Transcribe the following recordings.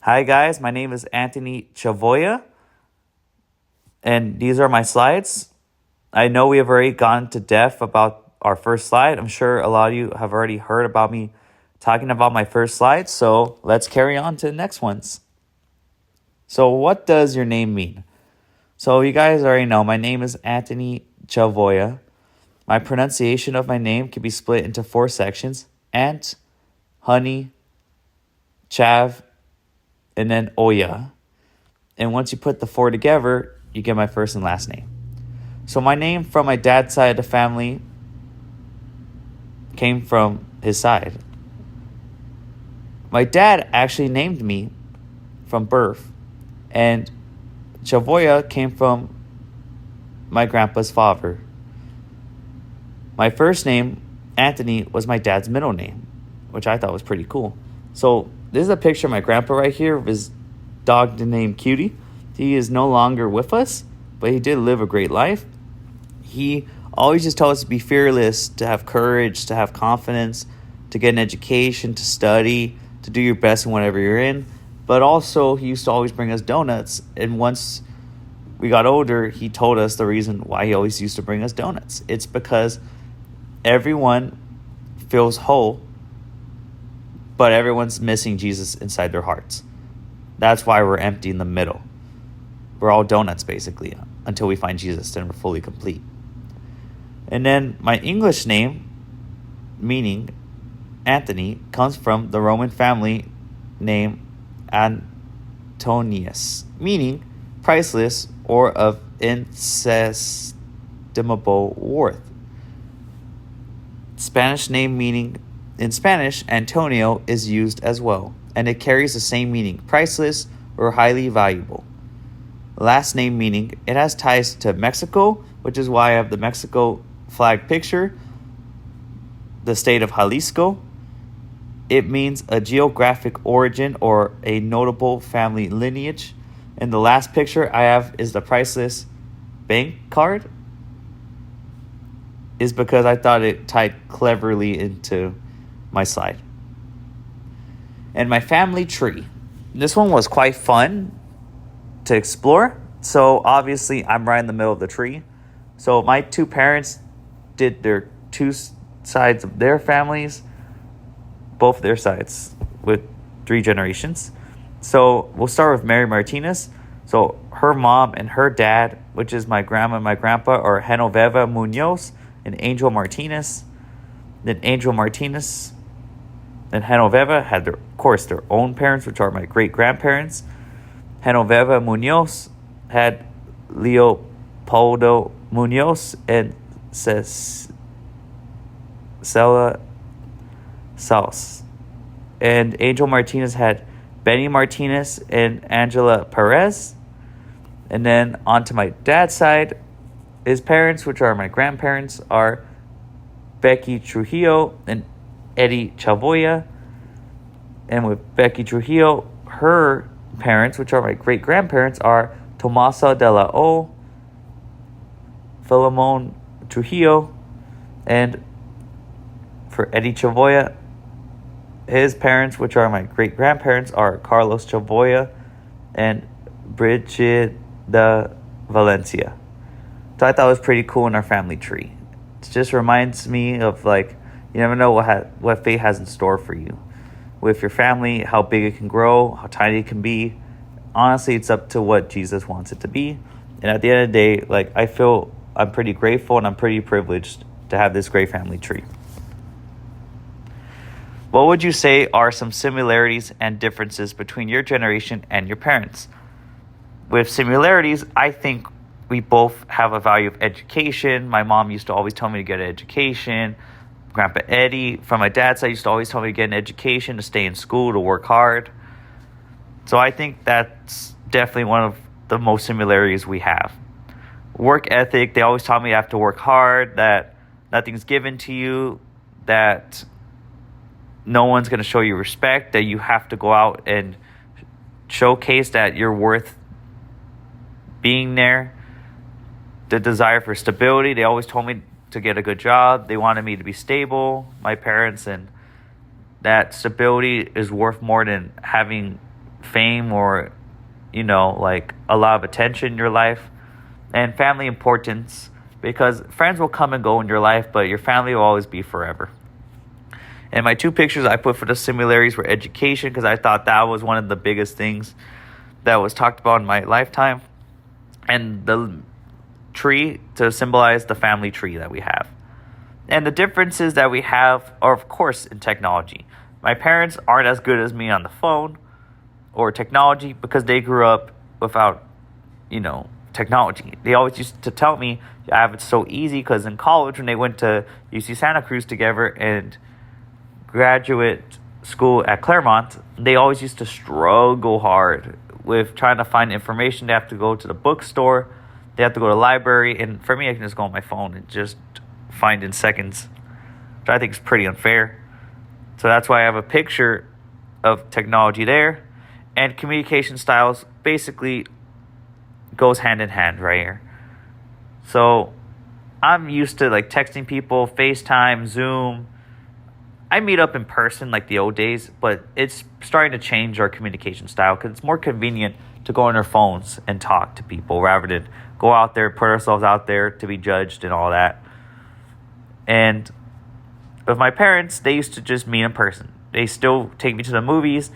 Hi, guys. My name is Anthony Chavoya, and these are my slides. I know we have already gone to depth about our first slide. I'm sure a lot of you have already heard about me talking about my first slide, so let's carry on to the next ones. So, what does your name mean? So, you guys already know my name is Anthony Chavoya. My pronunciation of my name can be split into 4 sections: Ant, Honey, Chav, and then Oya. And once you put the 4 together, you get my first and last name. So my name from my dad's side of the family came from his side. My dad actually named me from birth, and Chavoya came from my grandpa's father. My first name, Anthony, was my dad's middle name, which I thought was pretty cool. So this is a picture of my grandpa right here of his dog named Cutie. He is no longer with us, but he did live a great life. He always just told us to be fearless, to have courage, to have confidence, to get an education, to study, to do your best in whatever you're in. But also, he used to always bring us donuts. And once we got older, he told us the reason why he always used to bring us donuts. It's because everyone feels whole, but everyone's missing Jesus inside their hearts. That's why we're empty in the middle. We're all donuts, basically, until we find Jesus, then we're fully complete. And then my English name, meaning Anthony, comes from the Roman family name Antonius, meaning priceless or of inestimable worth. Spanish name meaning, in Spanish, Antonio is used as well, and it carries the same meaning, priceless or highly valuable. Last name meaning, it has ties to Mexico, which is why I have the Mexico flag picture, the state of Jalisco. It means a geographic origin or a notable family lineage. And the last picture I have is the priceless bank card, is because I thought it tied cleverly into my slide. And my family tree. This one was quite fun to explore. So obviously I'm right in the middle of the tree. So my 2 parents did their 2 sides of their families, both their sides, with 3 generations. So we'll start with Mary Martinez. So her mom and her dad, which is my grandma and my grandpa, are Genoveva Munoz and Angel Martinez. Then Angel Martinez and Genoveva had, of course, their own parents, which are my great-grandparents. Genoveva Munoz had Leopoldo Munoz and Cela Saus. And Angel Martinez had Benny Martinez and Angela Perez. And then on to my dad's side, his parents, which are my grandparents, are Becky Trujillo and Eddie Chavoya. And with Becky Trujillo, her parents, which are my great-grandparents, are Tomasa de la O, Philemon Trujillo, and for Eddie Chavoya, his parents, which are my great-grandparents, are Carlos Chavoya and Brigida Valencia. So I thought it was pretty cool in our family tree. It just reminds me of, like, you never know what fate has in store for you. With your family, how big it can grow, how tiny it can be. Honestly, it's up to what Jesus wants it to be. And at the end of the day, like, I feel I'm pretty grateful and I'm pretty privileged to have this great family tree. What would you say are some similarities and differences between your generation and your parents? With similarities, I think we both have a value of education. My mom used to always tell me to get an education. Grandpa Eddie, from my dad's side, used to always tell me to get an education, to stay in school, to work hard. So I think that's definitely one of the most similarities we have. Work ethic, they always taught me I have to work hard, that nothing's given to you, that no one's going to show you respect, that you have to go out and showcase that you're worth being there. The desire for stability, they always told me to get a good job. They wanted me to be stable, my parents, and that stability is worth more than having fame or, like a lot of attention in your life, and family importance, because friends will come and go in your life, but your family will always be forever. And my two pictures I put for the similarities were education, because I thought that was one of the biggest things that was talked about in my lifetime, and the tree to symbolize the family tree that we have. And the differences that we have are, of course, in technology. My parents aren't as good as me on the phone or technology because they grew up without, technology. They always used to tell me I have it so easy because in college, when they went to UC Santa Cruz together and graduate school at Claremont, they always used to struggle hard with trying to find information. They have to go to the bookstore. They have to go to the library. And for me, I can just go on my phone and just find in seconds, which I think is pretty unfair. So that's why I have a picture of technology there. And communication styles basically goes hand in hand right here. So I'm used to like texting people, FaceTime, Zoom. I meet up in person like the old days, but it's starting to change our communication style because it's more convenient to go on our phones and talk to people rather than go out there, put ourselves out there to be judged and all that. And with my parents, they used to just meet in person. They still take me to the movies.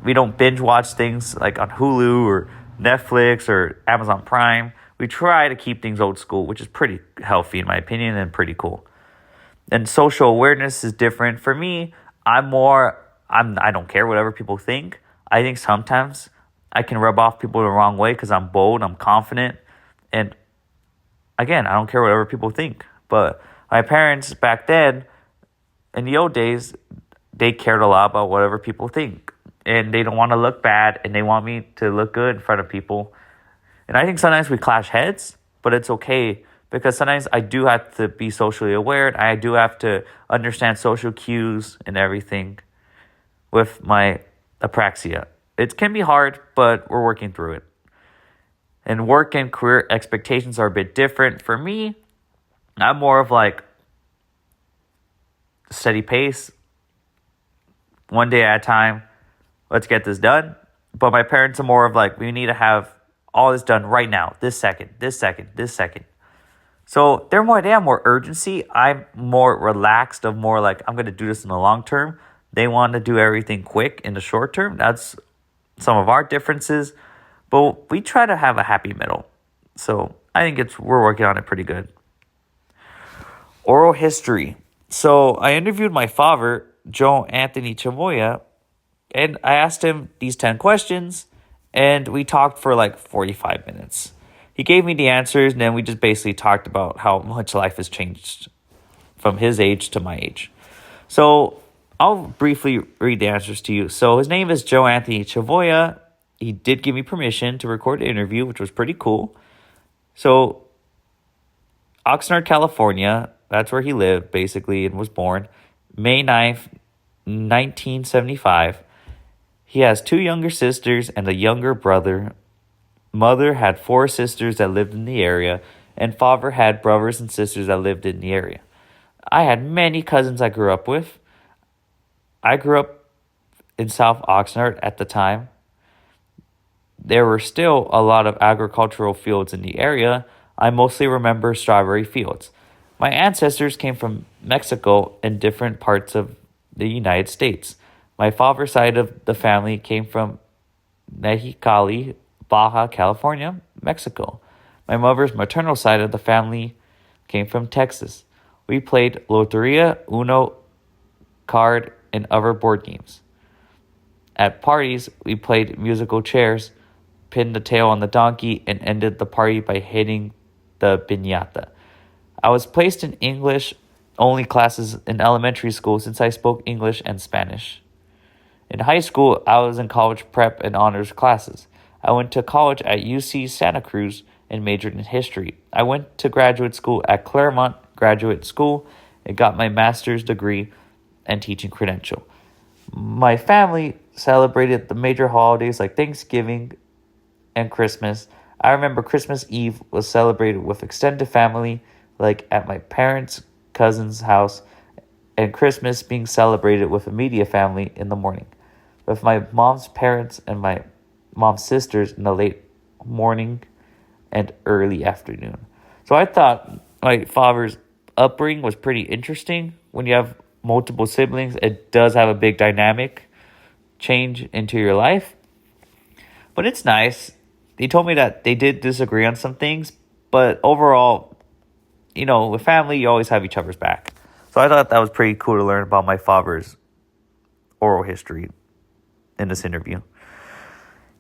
We don't binge watch things like on Hulu or Netflix or Amazon Prime. We try to keep things old school, which is pretty healthy in my opinion and pretty cool. And social awareness is different. For me, I don't care whatever people think. I think sometimes I can rub off people the wrong way because I'm bold, I'm confident. And again, I don't care whatever people think. But my parents back then, in the old days, they cared a lot about whatever people think. And they don't want to look bad, and they want me to look good in front of people. And I think sometimes we clash heads, but it's okay because sometimes I do have to be socially aware. And I do have to understand social cues and everything with my apraxia. It can be hard, but we're working through it. And work and career expectations are a bit different. For me, I'm more of like steady pace, one day at a time. Let's get this done. But my parents are more of like, we need to have all this done right now, this second. So they have more urgency. I'm more relaxed of more like, I'm going to do this in the long term. They want to do everything quick in the short term. That's some of our differences. But we try to have a happy middle. So I think we're working on it pretty good. Oral history. So I interviewed my father, Joe Anthony Chavoya, and I asked him these 10 questions, and we talked for like 45 minutes. He gave me the answers, and then we just basically talked about how much life has changed from his age to my age. So I'll briefly read the answers to you. So his name is Joe Anthony Chavoya. He did give me permission to record the interview, which was pretty cool. So Oxnard, California, that's where he lived, basically, and was born May 9th, 1975. He has 2 younger sisters and a younger brother. Mother had 4 sisters that lived in the area, and father had brothers and sisters that lived in the area. I had many cousins I grew up with. I grew up in South Oxnard at the time. There were still a lot of agricultural fields in the area. I mostly remember strawberry fields. My ancestors came from Mexico and different parts of the United States. My father's side of the family came from Mexicali, Baja California, Mexico. My mother's maternal side of the family came from Texas. We played Loteria, Uno, card, and other board games. At parties, we played musical chairs, pinned the tail on the donkey, and ended the party by hitting the piñata. I was placed in English-only classes in elementary school since I spoke English and Spanish. In high school, I was in college prep and honors classes. I went to college at UC Santa Cruz and majored in history. I went to graduate school at Claremont Graduate School and got my master's degree and teaching credential. My family celebrated the major holidays like Thanksgiving and Christmas. I remember Christmas Eve was celebrated with extended family, like at my parents' cousin's house, and Christmas being celebrated with immediate family in the morning. with my mom's parents and my mom's sisters in the late morning and early afternoon. So I thought my father's upbringing was pretty interesting. When you have multiple siblings, it does have a big dynamic change into your life. But it's nice. They told me that they did disagree on some things, but overall, with family, you always have each other's back. So I thought that was pretty cool to learn about my father's oral history in this interview.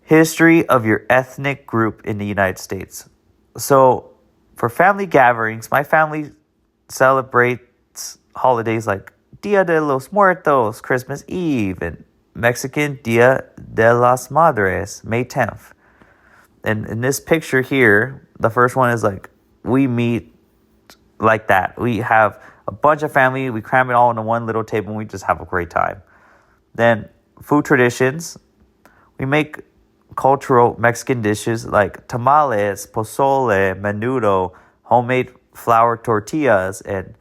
History of your ethnic group in the United States. So for family gatherings, my family celebrates holidays like Dia de los Muertos, Christmas Eve, and Mexican Dia de las Madres, May 10th. And in this picture here, the first one is like, we meet like that. We have a bunch of family, we cram it all into one little table, and we just have a great time. Then food traditions, we make cultural Mexican dishes like tamales, pozole, menudo, homemade flour tortillas, and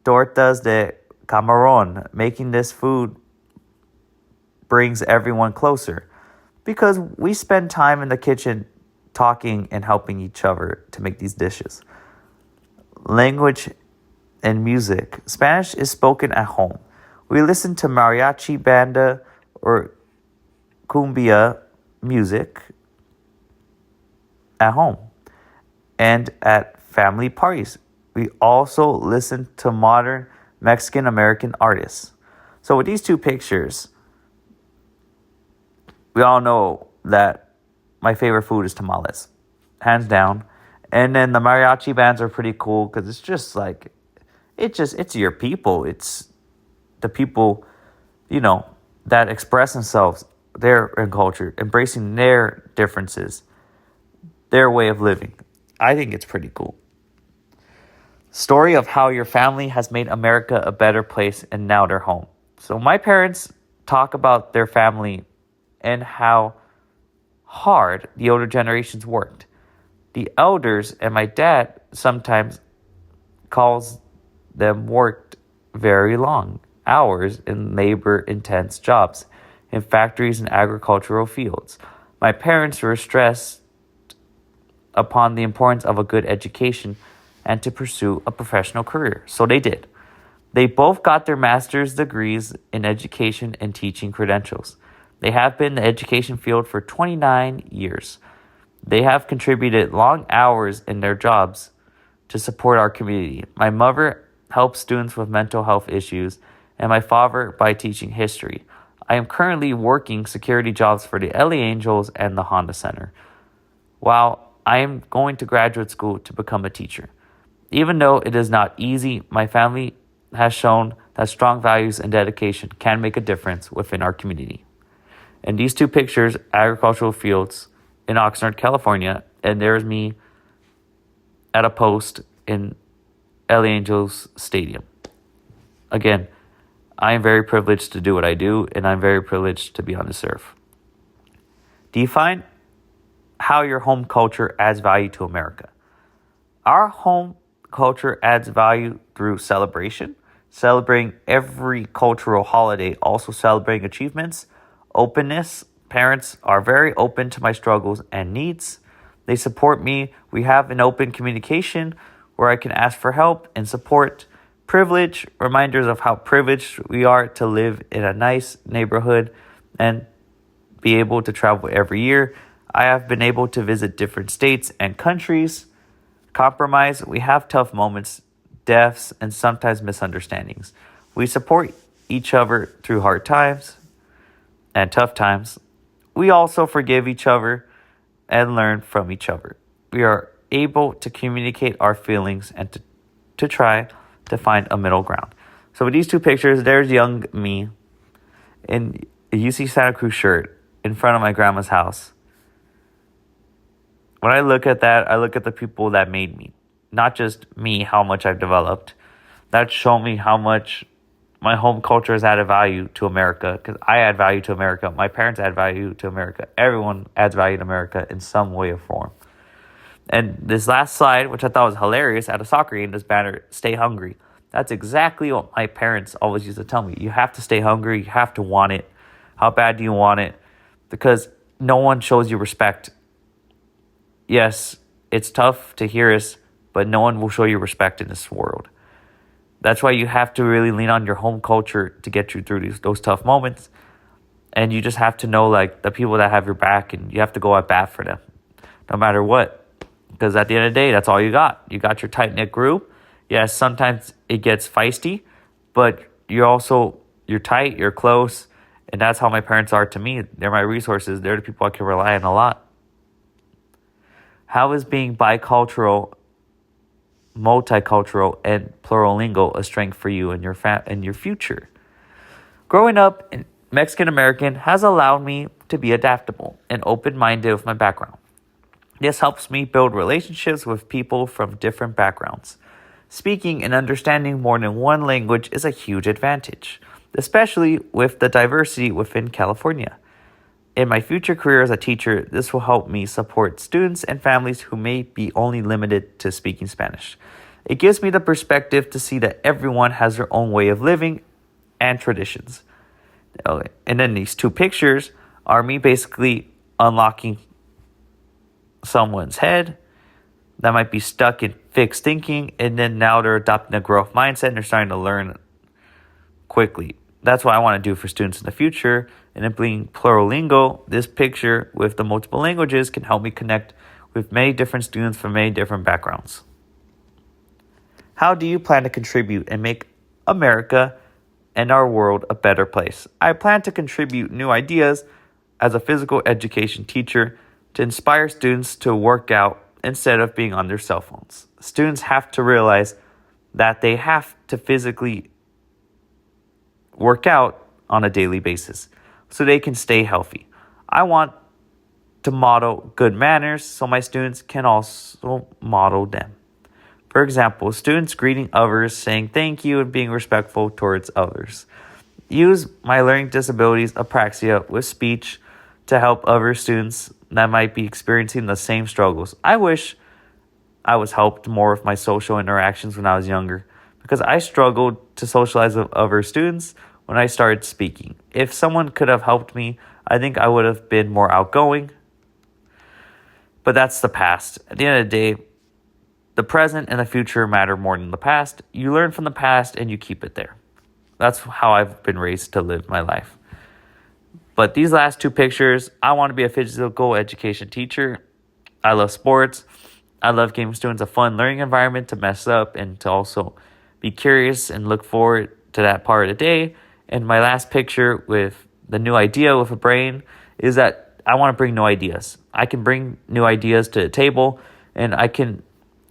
tortas de camarón. Making this food brings everyone closer because we spend time in the kitchen talking and helping each other to make these dishes. Language and music. Spanish is spoken at home. We listen to mariachi, banda, or cumbia music at home and at family parties. We also listen to modern Mexican American artists. So with these two pictures, we all know that my favorite food is tamales, hands down. And then the mariachi bands are pretty cool because it's just like, it's your people. It's the people, that express themselves, their culture, embracing their differences, their way of living. I think it's pretty cool. Story of how your family has made America a better place and now they're home. So my parents talk about their family and how hard the older generations worked. The elders and my dad sometimes calls them worked very long hours in labor-intense jobs in factories and agricultural fields. My parents were stressed upon the importance of a good education and to pursue a professional career. So they did. They both got their master's degrees in education and teaching credentials. They have been in the education field for 29 years. They have contributed long hours in their jobs to support our community. My mother helps students with mental health issues, and my father by teaching history. I am currently working security jobs for the LA Angels and the Honda Center, while I am going to graduate school to become a teacher. Even though it is not easy, my family has shown that strong values and dedication can make a difference within our community. In these two pictures, agricultural fields in Oxnard, California, and there's me at a post in LA Angels Stadium. Again, I am very privileged to do what I do, and I'm very privileged to be on this earth. Define how your home culture adds value to America. Our home culture adds value through celebration, celebrating every cultural holiday, also celebrating achievements, openness. Parents are very open to my struggles and needs. They support me. We have an open communication where I can ask for help and support. Privilege, reminders of how privileged we are to live in a nice neighborhood and be able to travel every year. I have been able to visit different states and countries. Compromise, we have tough moments, deaths, and sometimes misunderstandings. We support each other through hard times and tough times. We also forgive each other and learn from each other. We are able to communicate our feelings and to try to find a middle ground. So with these two pictures, there's young me in a UC Santa Cruz shirt in front of my grandma's house. When I look at that, I look at the people that made me. Not just me, how much I've developed. That showed me how much my home culture has added value to America, because I add value to America. My parents add value to America. Everyone adds value to America in some way or form. And this last slide, which I thought was hilarious, at a soccer game, this banner, stay hungry. That's exactly what my parents always used to tell me. You have to stay hungry. You have to want it. How bad do you want it? Because no one shows you respect. Yes, it's tough to hear us, but no one will show you respect in this world. That's why you have to really lean on your home culture to get you through those tough moments. And you just have to know like the people that have your back, and you have to go at bat for them no matter what. Because at the end of the day, that's all you got. You got your tight-knit group. Yes, sometimes it gets feisty, but you're tight, you're close. And that's how my parents are to me. They're my resources. They're the people I can rely on a lot. How is being bicultural, multicultural, and plurilingual a strength for you and your future? Growing up Mexican American has allowed me to be adaptable and open-minded with my background. This helps me build relationships with people from different backgrounds. Speaking and understanding more than one language is a huge advantage, especially with the diversity within California. In my future career as a teacher, this will help me support students and families who may be only limited to speaking Spanish. It gives me the perspective to see that everyone has their own way of living and traditions. And then these two pictures are me basically unlocking someone's head that might be stuck in fixed thinking, and then now they're adopting a growth mindset and they're starting to learn quickly. That's what I want to do for students in the future. And then being plurilingual, this picture with the multiple languages can help me connect with many different students from many different backgrounds. How do you plan to contribute and make America and our world a better place? I plan to contribute new ideas as a physical education teacher to inspire students to work out instead of being on their cell phones. Students have to realize that they have to physically work out on a daily basis so they can stay healthy. I want to model good manners so my students can also model them. For example, students greeting others, saying thank you, and being respectful towards others. Use my learning disabilities apraxia with speech to help other students that might be experiencing the same struggles. I wish I was helped more with my social interactions when I was younger, because I struggled to socialize with other students when I started speaking. If someone could have helped me, I think I would have been more outgoing. But that's the past. At the end of the day, the present and the future matter more than the past. You learn from the past and you keep it there. That's how I've been raised to live my life. But these last two pictures, I want to be a physical education teacher. I love sports. I love giving students a fun learning environment to mess up and to also be curious and look forward to that part of the day. And my last picture with the new idea with a brain is that I want to bring new ideas. I can bring new ideas to the table, and I can,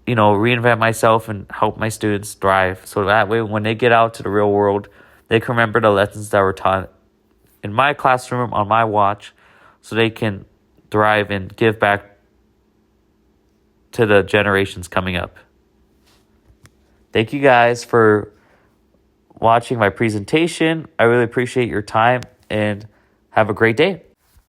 reinvent myself and help my students thrive. So that way, when they get out to the real world, they can remember the lessons that were taught in my classroom on my watch, so they can thrive and give back to the generations coming up. Thank you guys for watching my presentation. I really appreciate your time, and have a great day.